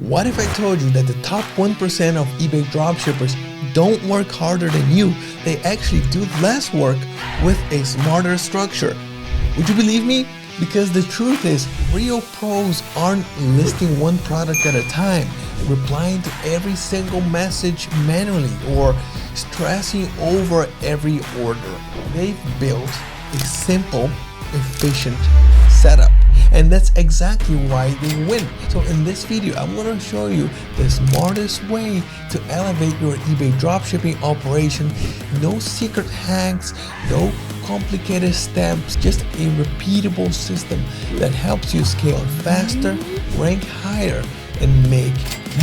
What if I told you that the top 1% of eBay dropshippers don't work harder than you? They actually do less work with a smarter structure. Would you believe me? Because the truth is, real pros aren't listing one product at a time, replying to every single message manually, or stressing over every order. They've built a simple, efficient setup. And that's exactly why they win. So in this video, I'm going to show you the smartest way to elevate your eBay dropshipping operation. No secret hacks, no complicated steps, just a repeatable system that helps you scale faster, rank higher, and make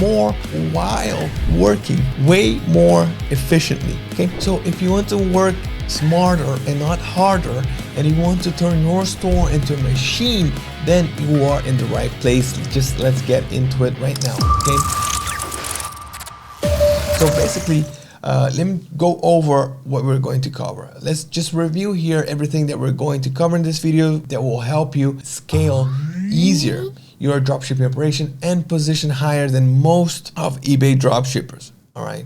more while working way more efficiently. Okay, so if you want to work smarter and not harder, and you want to turn your store into a machine, then you are in the right place. Let's get into it right now. Okay, so basically, let me go over what we're going to cover. Let's just review here everything that we're going to cover in this video that will help you scale easier your dropshipping operation and position higher than most of eBay dropshippers. All right,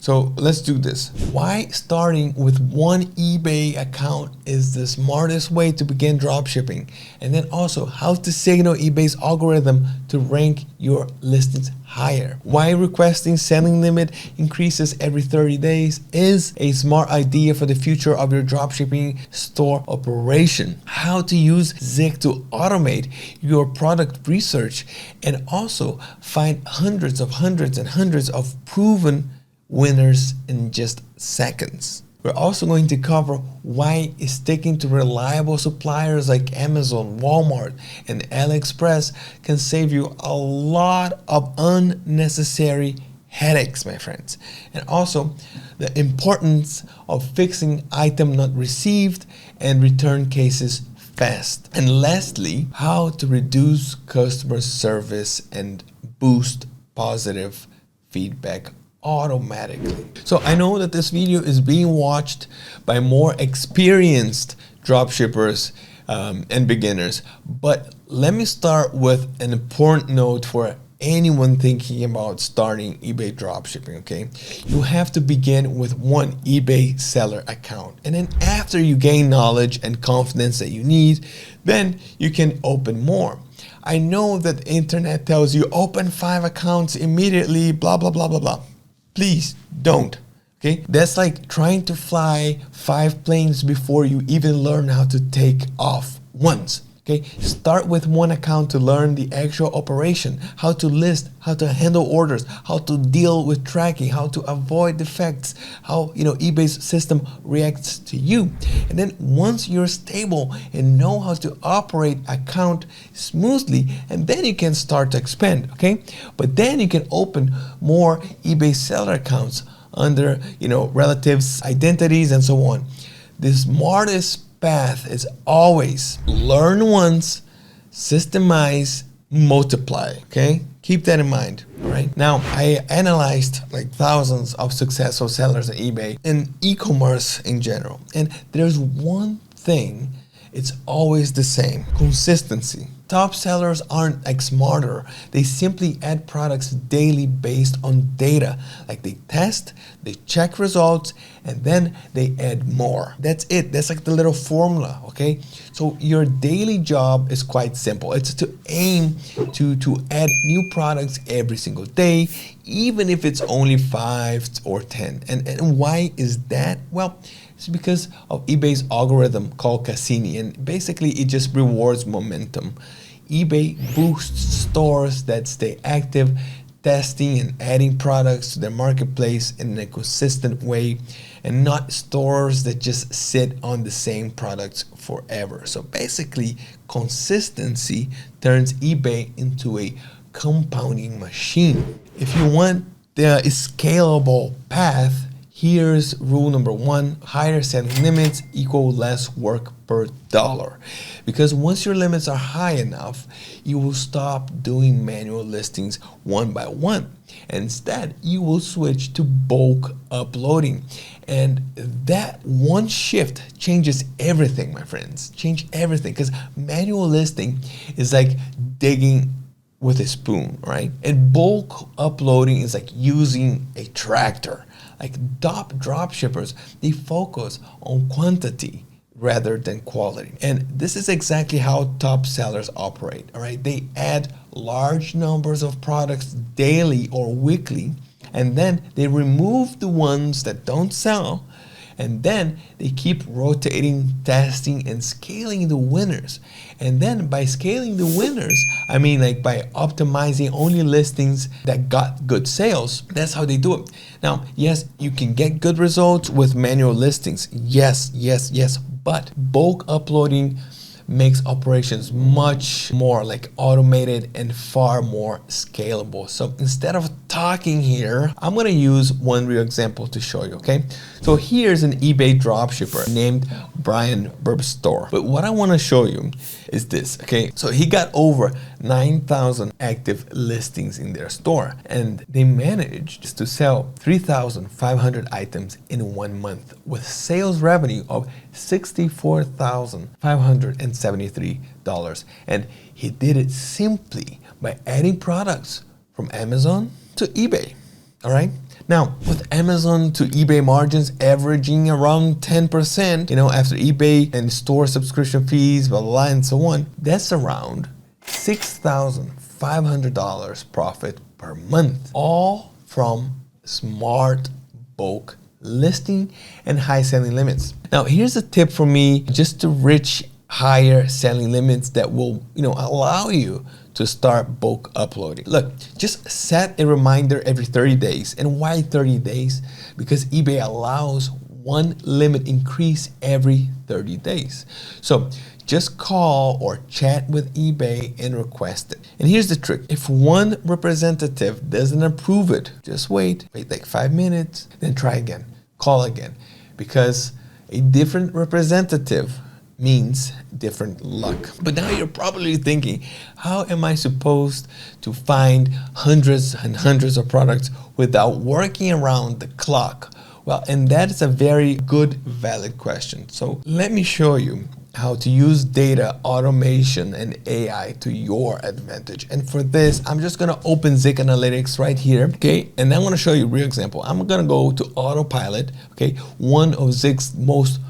so let's do this. Why starting with one eBay account is the smartest way to begin dropshipping, and then also how to signal eBay's algorithm to rank your listings higher. Why requesting selling limit increases every 30 days is a smart idea for the future of your dropshipping store operation. How to use Zig to automate your product research and also find hundreds of proven winners in just seconds. We're also going to cover why sticking to reliable suppliers like Amazon, Walmart, and AliExpress can save you a lot of unnecessary headaches, my friends. And also the importance of fixing item not received and return cases fast. And lastly, how to reduce customer service and boost positive feedback automatically. So I know that this video is being watched by more experienced dropshippers and beginners, but let me start with an important note for anyone thinking about starting eBay dropshipping. Okay, you have to begin with one eBay seller account, and then after you gain knowledge and confidence that you need, then you can open more. I know that the internet tells you open 5 accounts immediately, blah blah blah blah blah. Please don't. Okay, that's like trying to fly 5 planes before you even learn how to take off once. Okay, start with one account to learn the actual operation, how to list, how to handle orders, how to deal with tracking, how to avoid defects, how eBay's system reacts to you. And then once you're stable and know how to operate account smoothly, and then you can start to expand. Okay, but then you can open more eBay seller accounts under relatives, identities, and so on. The smartest path is always learn once, systemize, multiply. Okay, keep that in mind. All right, now I analyzed like thousands of successful sellers on eBay and e-commerce in general, and there's one thing, it's always the same: consistency. Top sellers aren't like smarter, they simply add products daily based on data. Like they test, they check results, and then they add more. That's it. That's like the little formula. Okay, so your daily job is quite simple. It's to aim to add new products every single day, even if it's only 5 or 10. And why is that? Well, it's because of eBay's algorithm called Cassini, and basically it just rewards momentum. eBay boosts stores that stay active, testing and adding products to their marketplace in a consistent way, and not stores that just sit on the same products forever. So basically, consistency turns eBay into a compounding machine. If you want the scalable path, here's rule number 1: higher selling limits equal less work per dollar. Because once your limits are high enough, you will stop doing manual listings one by one. Instead, you will switch to bulk uploading. And that one shift changes everything, my friends. Change everything, because manual listing is like digging with a spoon, right? And bulk uploading is like using a tractor. Like drop shippers, they focus on quantity rather than quality. And this is exactly how top sellers operate, all right? They add large numbers of products daily or weekly, and then they remove the ones that don't sell, and then they keep rotating, testing, and scaling the winners. And then by scaling the winners, I mean like by optimizing only listings that got good sales. That's how they do it. Now, yes, you can get good results with manual listings. Yes, but bulk uploading makes operations much more like automated and far more scalable. So instead of talking here, I'm gonna use one real example to show you, okay? So here's an eBay dropshipper named Brian Burbstore. But what I wanna show you is this, okay? So he got over 9,000 active listings in their store, and they managed to sell 3,500 items in 1 month with sales revenue of $64,573. And he did it simply by adding products from Amazon to eBay, all right? Now, with Amazon to eBay margins averaging around 10%, after eBay and store subscription fees, blah, blah, blah, and so on, that's around $6,500 profit per month, all from smart bulk listing and high selling limits. Now, here's a tip for me just to reach higher selling limits that will, allow you to start bulk uploading. Look, just set a reminder every 30 days. And why 30 days? Because eBay allows one limit increase every 30 days. So just call or chat with eBay and request it. And here's the trick. If one representative doesn't approve it, just wait like 5 minutes, then try again, call again, because a different representative means different luck. But now you're probably thinking, how am I supposed to find hundreds and hundreds of products without working around the clock? Well, and that is a very good, valid question. So let me show you how to use data, automation, and AI to your advantage. And for this, I'm just gonna open Zik Analytics right here, okay? And I'm gonna show you a real example. I'm gonna go to Autopilot, okay? One of Zik's most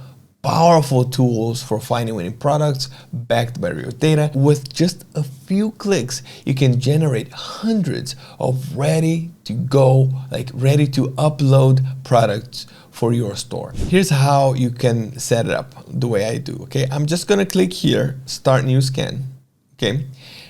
powerful tools for finding winning products backed by real data. With just a few clicks, you can generate hundreds of ready to go, like ready to upload products for your store. Here's how you can set it up the way I do, okay? I'm just gonna click here, start new scan, okay?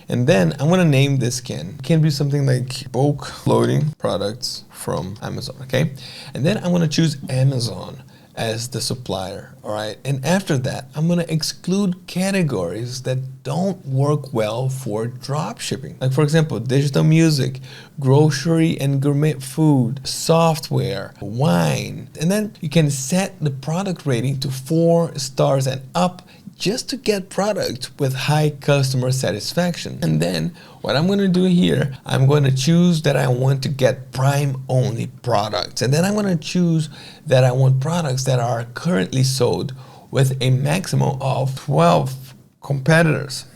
And then I'm gonna name this scan. It can be something like bulk loading products from Amazon, okay? And then I'm gonna choose Amazon as the supplier, all right? And after that, I'm gonna exclude categories that don't work well for drop shipping. Like for example, digital music, grocery and gourmet food, software, wine. And then you can set the product rating to 4 stars and up just to get product with high customer satisfaction. And then what I'm gonna do here, I'm gonna choose that I want to get Prime only products. And then I'm gonna choose that I want products that are currently sold with a maximum of 12 competitors,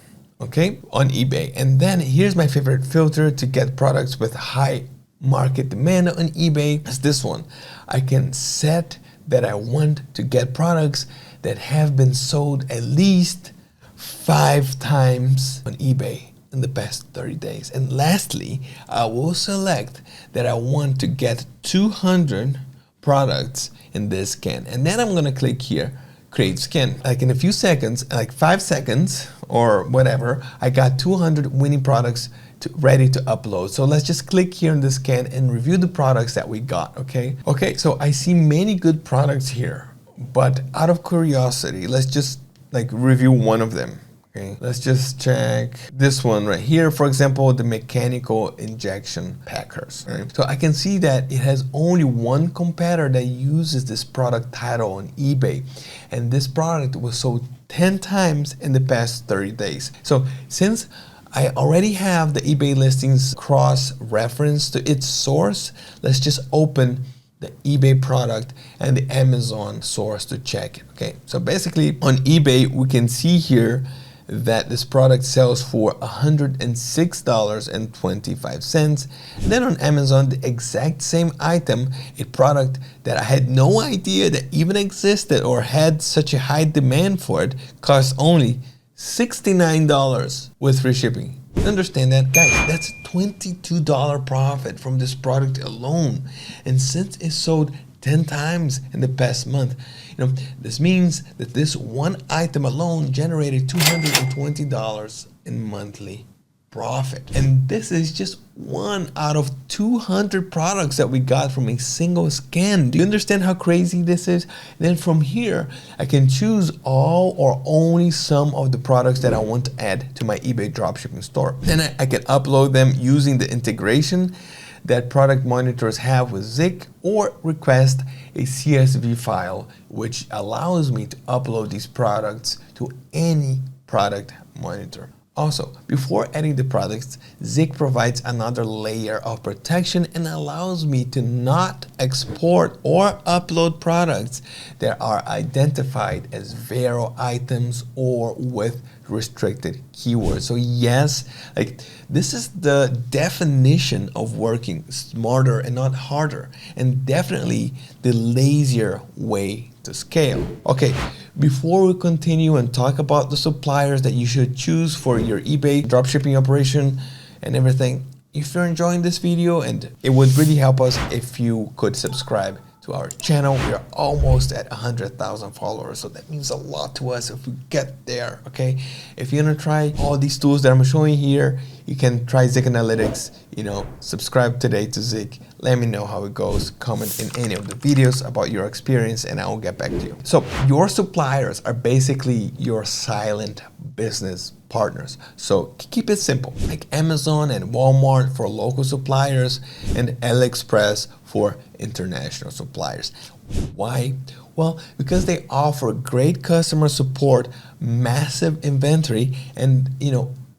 okay, on eBay. And then here's my favorite filter to get products with high market demand on eBay is this one. I can set that I want to get products that have been sold at least 5 times on eBay in the past 30 days. And lastly, I will select that I want to get 200 products in this scan. And then I'm gonna click here, create scan. Like in a few seconds, like 5 seconds or whatever, I got 200 winning products ready to upload. So let's just click here in the scan and review the products that we got, okay? Okay, so I see many good products here, but out of curiosity, let's just like review one of them. Okay, let's just check this one right here. For example, the mechanical injection packers. Right? So I can see that it has only one competitor that uses this product title on eBay. And this product was sold 10 times in the past 30 days. So since I already have the eBay listings cross-reference to its source, let's just open the eBay product and the Amazon source to check it. Okay, so basically on eBay, we can see here that this product sells for $106.25. Then on Amazon, the exact same item, a product that I had no idea that even existed or had such a high demand for it, costs only $69 with free shipping. You understand that? Guys, that's a $22 profit from this product alone. And since it sold 10 times in the past month, this means that this one item alone generated $220 in monthly profit. And this is just one out of 200 products that we got from a single scan. Do you understand how crazy this is? And then from here, I can choose all or only some of the products that I want to add to my eBay dropshipping store. Then I can upload them using the integration that product monitors have with Zik, or request a CSV file, which allows me to upload these products to any product monitor. Also, before adding the products, Zik provides another layer of protection and allows me to not export or upload products that are identified as Vero items or with restricted keywords. So yes, this is the definition of working smarter and not harder, and definitely the lazier way to scale. Okay, before we continue and talk about the suppliers that you should choose for your eBay dropshipping operation and everything, if you're enjoying this video, and it would really help us if you could subscribe to our channel. We are almost at 100,000 followers, so that means a lot to us if we get there. Okay, if you're gonna try all these tools that I'm showing here, you can try Zik Analytics. Subscribe today to Zik. Let me know how it goes. Comment in any of the videos about your experience and I will get back to you. So your suppliers are basically your silent business partners. So keep it simple, like Amazon and Walmart for local suppliers and AliExpress for international suppliers. Why? Well, because they offer great customer support, massive inventory, and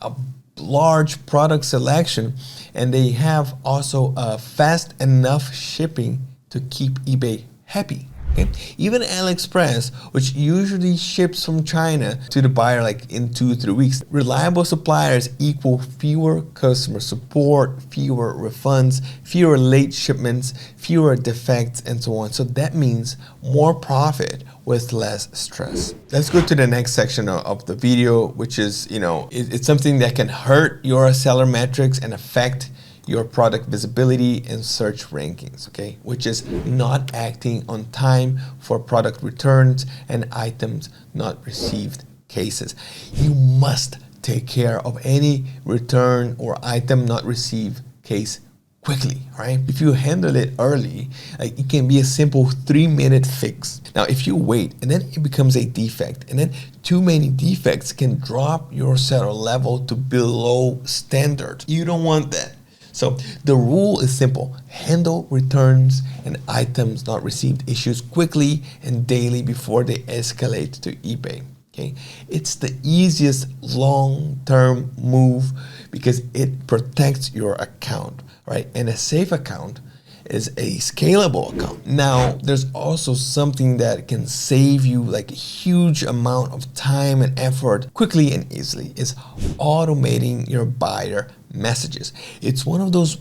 a large product selection, and they have also fast enough shipping to keep eBay happy. Okay? Even AliExpress, which usually ships from China to the buyer in 2-3 weeks. Reliable suppliers equal fewer customer support, fewer refunds, fewer late shipments, fewer defects, and so on. So that means more profit with less stress. Let's go to the next section of the video, which is, it's something that can hurt your seller metrics and affect your product visibility and search rankings, okay? Which is not acting on time for product returns and items not received cases. You must take care of any return or item not received case quickly, right? If you handle it early, it can be a simple 3-minute fix. Now, if you wait and then it becomes a defect, and then too many defects can drop your seller level to below standard. You don't want that. So the rule is simple: handle returns and items not received issues quickly and daily before they escalate to eBay. Okay, it's the easiest long-term move because it protects your account, right? And a safe account is a scalable account. Now, there's also something that can save you a huge amount of time and effort quickly and easily, is automating your buyer messages. It's one of those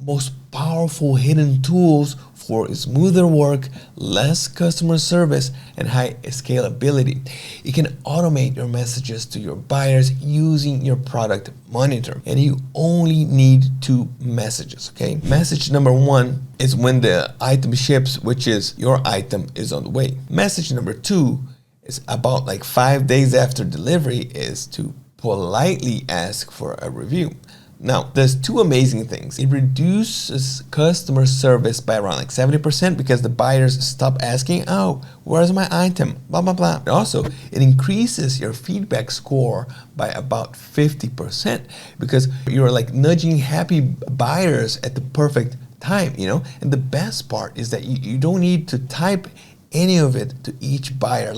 most powerful hidden tools for smoother work, less customer service, and high scalability. You can automate your messages to your buyers using your product monitor, and you only need 2 messages, okay? Message number 1 is when the item ships, which is your item is on the way. Message number 2 is about 5 days after delivery, is to politely ask for a review. Now, there's 2 amazing things. It reduces customer service by around 70% because the buyers stop asking, oh, where's my item? Blah, blah, blah. Also, it increases your feedback score by about 50% because you're nudging happy buyers at the perfect time, And the best part is that you don't need to type any of it to each buyer.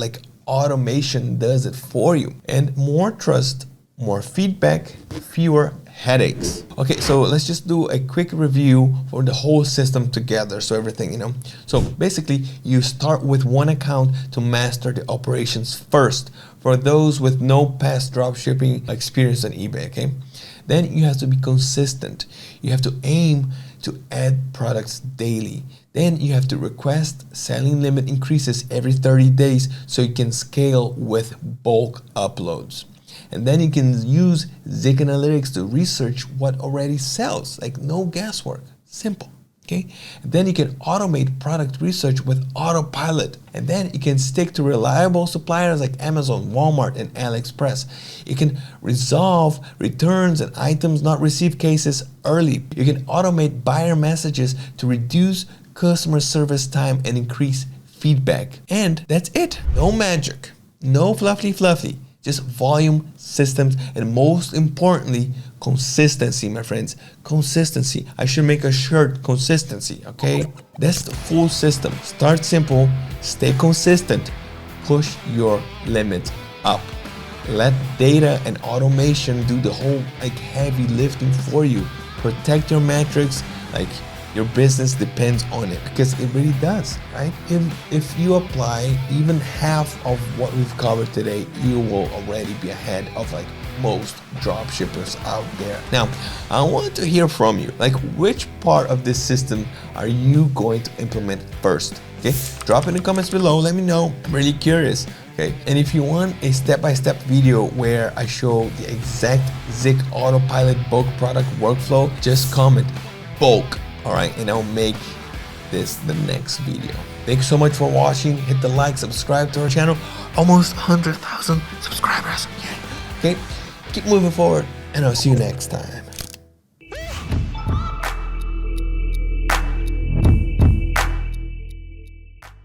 Automation does it for you. And more trust, more feedback, fewer headaches. Okay, so let's just do a quick review for the whole system together. So everything, So basically, you start with one account to master the operations first for those with no past dropshipping experience on eBay, okay? Then you have to be consistent. You have to aim to add products daily. Then you have to request selling limit increases every 30 days so you can scale with bulk uploads. And then you can use Zik Analytics to research what already sells, like no guesswork, simple. Okay? And then you can automate product research with autopilot. And then you can stick to reliable suppliers like Amazon, Walmart, and AliExpress. You can resolve returns and items not received cases early. You can automate buyer messages to reduce customer service time and increase feedback. And that's it. No magic, no fluffy. Just volume, systems, and most importantly, consistency, my friends. Consistency. I should make a shirt, consistency, okay? That's the full system. Start simple, stay consistent, push your limits up. Let data and automation do the whole heavy lifting for you. Protect your metrics, your business depends on it, because it really does, right? If you apply even half of what we've covered today, you will already be ahead of most drop shippers out there. Now, I want to hear from you. Which part of this system are you going to implement first? Okay, drop in the comments below. Let me know. I'm really curious. Okay, and if you want a step-by-step video where I show the exact Zik Autopilot bulk product workflow, just comment bulk. All right, and I'll make this the next video. Thanks so much for watching. Hit the like, subscribe to our channel. Almost 100,000 subscribers. Yeah. Okay, keep moving forward, and I'll see you next time.